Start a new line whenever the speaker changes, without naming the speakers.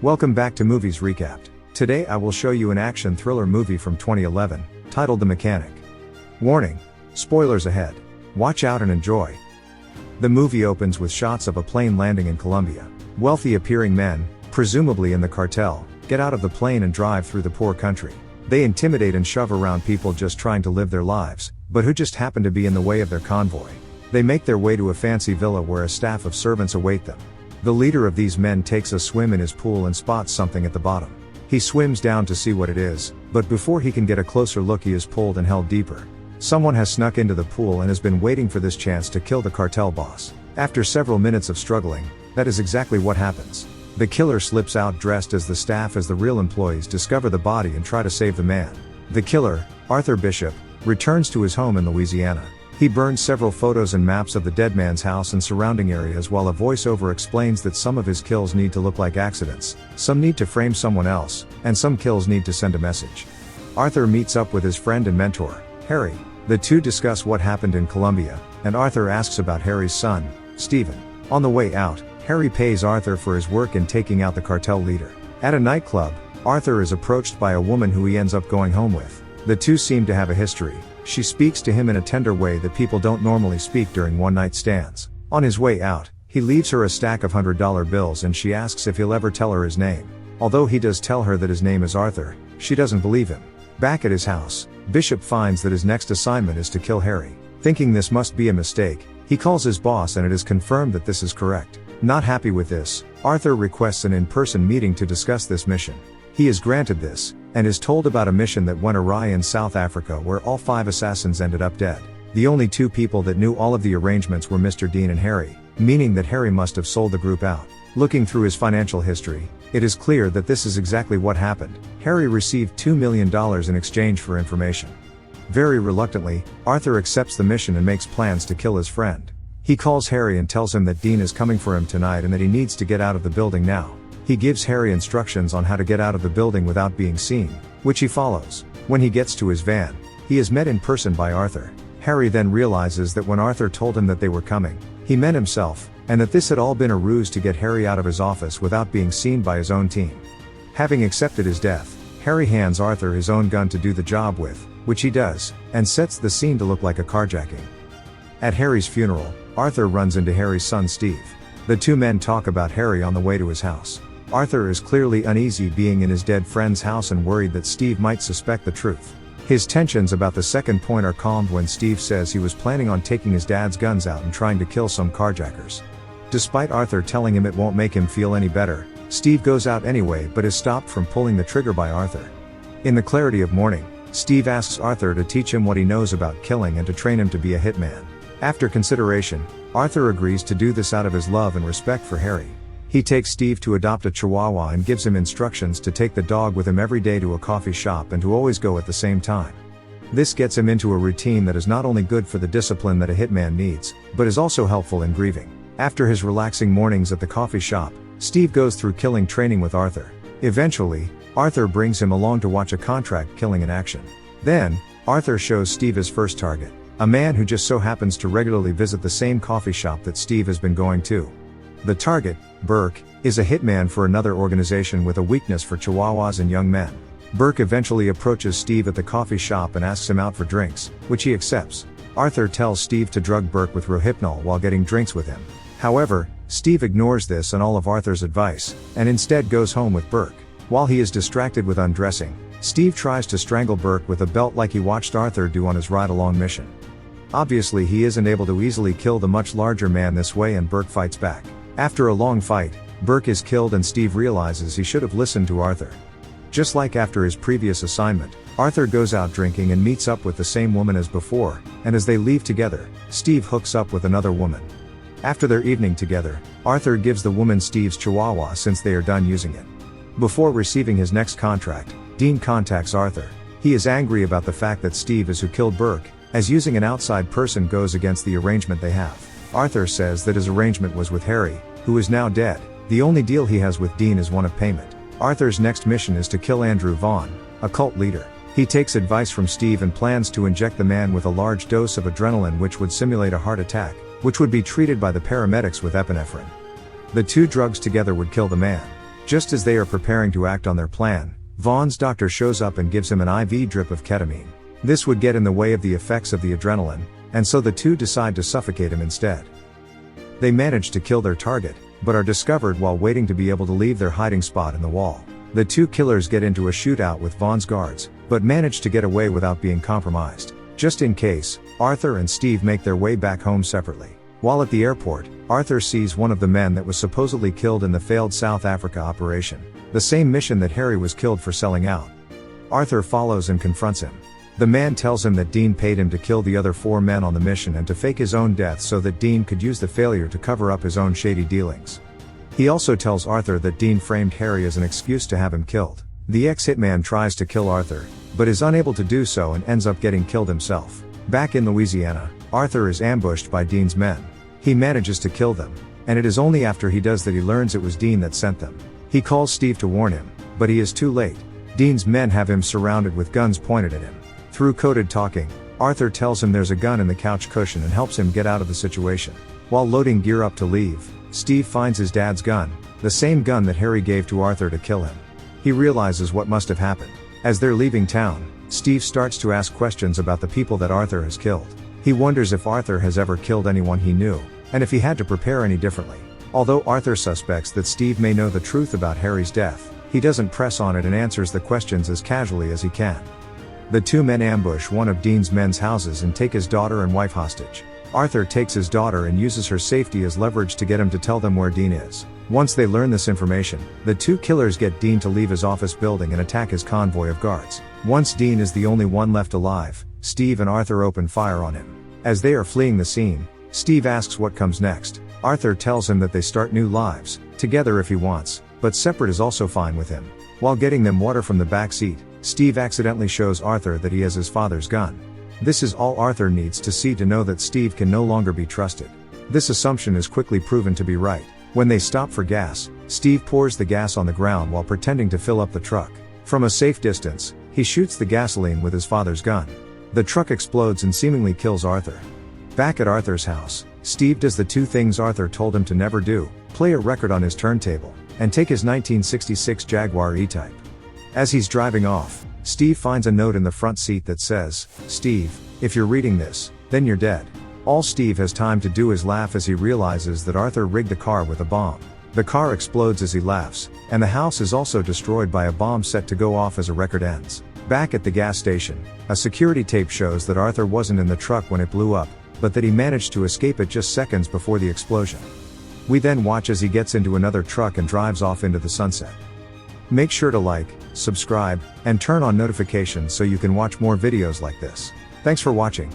Welcome back to Movies Recapped. Today I will show you an action thriller movie from 2011, titled The Mechanic. Warning: spoilers ahead. Watch out and enjoy. The movie opens with shots of a plane landing in Colombia. Wealthy appearing men, presumably in the cartel, get out of the plane and drive through the poor country. They intimidate and shove around people just trying to live their lives, but who just happen to be in the way of their convoy. They make their way to a fancy villa where a staff of servants await them. The leader of these men takes a swim in his pool and spots something at the bottom. He swims down to see what it is, but before he can get a closer look he is pulled and held deeper. Someone has snuck into the pool and has been waiting for this chance to kill the cartel boss. After several minutes of struggling, that is exactly what happens. The killer slips out dressed as the staff as the real employees discover the body and try to save the man. The killer, Arthur Bishop, returns to his home in Louisiana. He burns several photos and maps of the dead man's house and surrounding areas while a voiceover explains that some of his kills need to look like accidents, some need to frame someone else, and some kills need to send a message. Arthur meets up with his friend and mentor, Harry. The two discuss what happened in Colombia, and Arthur asks about Harry's son, Stephen. On the way out, Harry pays Arthur for his work in taking out the cartel leader. At a nightclub, Arthur is approached by a woman who he ends up going home with. The two seem to have a history. She speaks to him in a tender way that people don't normally speak during one-night stands. On his way out, he leaves her a stack of $100 bills and she asks if he'll ever tell her his name. Although he does tell her that his name is Arthur, she doesn't believe him. Back at his house, Bishop finds that his next assignment is to kill Harry. Thinking this must be a mistake, he calls his boss and it is confirmed that this is correct. Not happy with this, Arthur requests an in-person meeting to discuss this mission. He is granted this, and is told about a mission that went awry in South Africa where all 5 assassins ended up dead. The only 2 people that knew all of the arrangements were Mr. Dean and Harry, meaning that Harry must have sold the group out. Looking through his financial history, it is clear that this is exactly what happened. Harry received $2 million in exchange for information. Very reluctantly, Arthur accepts the mission and makes plans to kill his friend. He calls Harry and tells him that Dean is coming for him tonight and that he needs to get out of the building now. He gives Harry instructions on how to get out of the building without being seen, which he follows. When he gets to his van, he is met in person by Arthur. Harry then realizes that when Arthur told him that they were coming, he meant himself, and that this had all been a ruse to get Harry out of his office without being seen by his own team. Having accepted his death, Harry hands Arthur his own gun to do the job with, which he does, and sets the scene to look like a carjacking. At Harry's funeral, Arthur runs into Harry's son Steve. The two men talk about Harry on the way to his house. Arthur is clearly uneasy being in his dead friend's house and worried that Steve might suspect the truth. His tensions about the second point are calmed when Steve says he was planning on taking his dad's guns out and trying to kill some carjackers. Despite Arthur telling him it won't make him feel any better, Steve goes out anyway but is stopped from pulling the trigger by Arthur. In the clarity of morning, Steve asks Arthur to teach him what he knows about killing and to train him to be a hitman. After consideration, Arthur agrees to do this out of his love and respect for Harry. He takes Steve to adopt a Chihuahua and gives him instructions to take the dog with him every day to a coffee shop and to always go at the same time. This gets him into a routine that is not only good for the discipline that a hitman needs, but is also helpful in grieving. After his relaxing mornings at the coffee shop, Steve goes through killing training with Arthur. Eventually, Arthur brings him along to watch a contract killing in action. Then, Arthur shows Steve his first target, a man who just so happens to regularly visit the same coffee shop that Steve has been going to. The target, Burke, is a hitman for another organization with a weakness for Chihuahuas and young men. Burke eventually approaches Steve at the coffee shop and asks him out for drinks, which he accepts. Arthur tells Steve to drug Burke with Rohypnol while getting drinks with him. However, Steve ignores this and all of Arthur's advice, and instead goes home with Burke. While he is distracted with undressing, Steve tries to strangle Burke with a belt like he watched Arthur do on his ride-along mission. Obviously he isn't able to easily kill the much larger man this way and Burke fights back. After a long fight, Burke is killed and Steve realizes he should have listened to Arthur. Just like after his previous assignment, Arthur goes out drinking and meets up with the same woman as before, and as they leave together, Steve hooks up with another woman. After their evening together, Arthur gives the woman Steve's Chihuahua since they are done using it. Before receiving his next contract, Dean contacts Arthur. He is angry about the fact that Steve is who killed Burke, as using an outside person goes against the arrangement they have. Arthur says that his arrangement was with Harry, who is now dead. The only deal he has with Dean is one of payment. Arthur's next mission is to kill Andrew Vaughn, a cult leader. He takes advice from Steve and plans to inject the man with a large dose of adrenaline which would simulate a heart attack, which would be treated by the paramedics with epinephrine. The two drugs together would kill the man. Just as they are preparing to act on their plan, Vaughn's doctor shows up and gives him an IV drip of ketamine. This would get in the way of the effects of the adrenaline, and so the two decide to suffocate him instead. They manage to kill their target, but are discovered while waiting to be able to leave their hiding spot in the wall. The two killers get into a shootout with Vaughn's guards, but manage to get away without being compromised. Just in case, Arthur and Steve make their way back home separately. While at the airport, Arthur sees one of the men that was supposedly killed in the failed South Africa operation, the same mission that Harry was killed for selling out. Arthur follows and confronts him. The man tells him that Dean paid him to kill the other 4 men on the mission and to fake his own death so that Dean could use the failure to cover up his own shady dealings. He also tells Arthur that Dean framed Harry as an excuse to have him killed. The ex-hitman tries to kill Arthur, but is unable to do so and ends up getting killed himself. Back in Louisiana, Arthur is ambushed by Dean's men. He manages to kill them, and it is only after he does that he learns it was Dean that sent them. He calls Steve to warn him, but he is too late. Dean's men have him surrounded with guns pointed at him. Through coded talking, Arthur tells him there's a gun in the couch cushion and helps him get out of the situation. While loading gear up to leave, Steve finds his dad's gun, the same gun that Harry gave to Arthur to kill him. He realizes what must have happened. As they're leaving town, Steve starts to ask questions about the people that Arthur has killed. He wonders if Arthur has ever killed anyone he knew, and if he had to prepare any differently. Although Arthur suspects that Steve may know the truth about Harry's death, he doesn't press on it and answers the questions as casually as he can. The 2 men ambush one of Dean's men's houses and take his daughter and wife hostage. Arthur takes his daughter and uses her safety as leverage to get him to tell them where Dean is. Once they learn this information, the 2 killers get Dean to leave his office building and attack his convoy of guards. Once Dean is the only one left alive, Steve and Arthur open fire on him. As they are fleeing the scene, Steve asks what comes next. Arthur tells him that they start new lives, together if he wants, but separate is also fine with him. While getting them water from the back seat, Steve accidentally shows Arthur that he has his father's gun. This is all Arthur needs to see to know that Steve can no longer be trusted. This assumption is quickly proven to be right. When they stop for gas, Steve pours the gas on the ground while pretending to fill up the truck. From a safe distance, he shoots the gasoline with his father's gun. The truck explodes and seemingly kills Arthur. Back at Arthur's house, Steve does the 2 things Arthur told him to never do: play a record on his turntable, and take his 1966 Jaguar E-Type. As he's driving off, Steve finds a note in the front seat that says, "Steve, if you're reading this, then you're dead." All Steve has time to do is laugh as he realizes that Arthur rigged the car with a bomb. The car explodes as he laughs, and the house is also destroyed by a bomb set to go off as a record ends. Back at the gas station, a security tape shows that Arthur wasn't in the truck when it blew up, but that he managed to escape it just seconds before the explosion. We then watch as he gets into another truck and drives off into the sunset. Make sure to like, subscribe, and turn on notifications so you can watch more videos like this. Thanks for watching.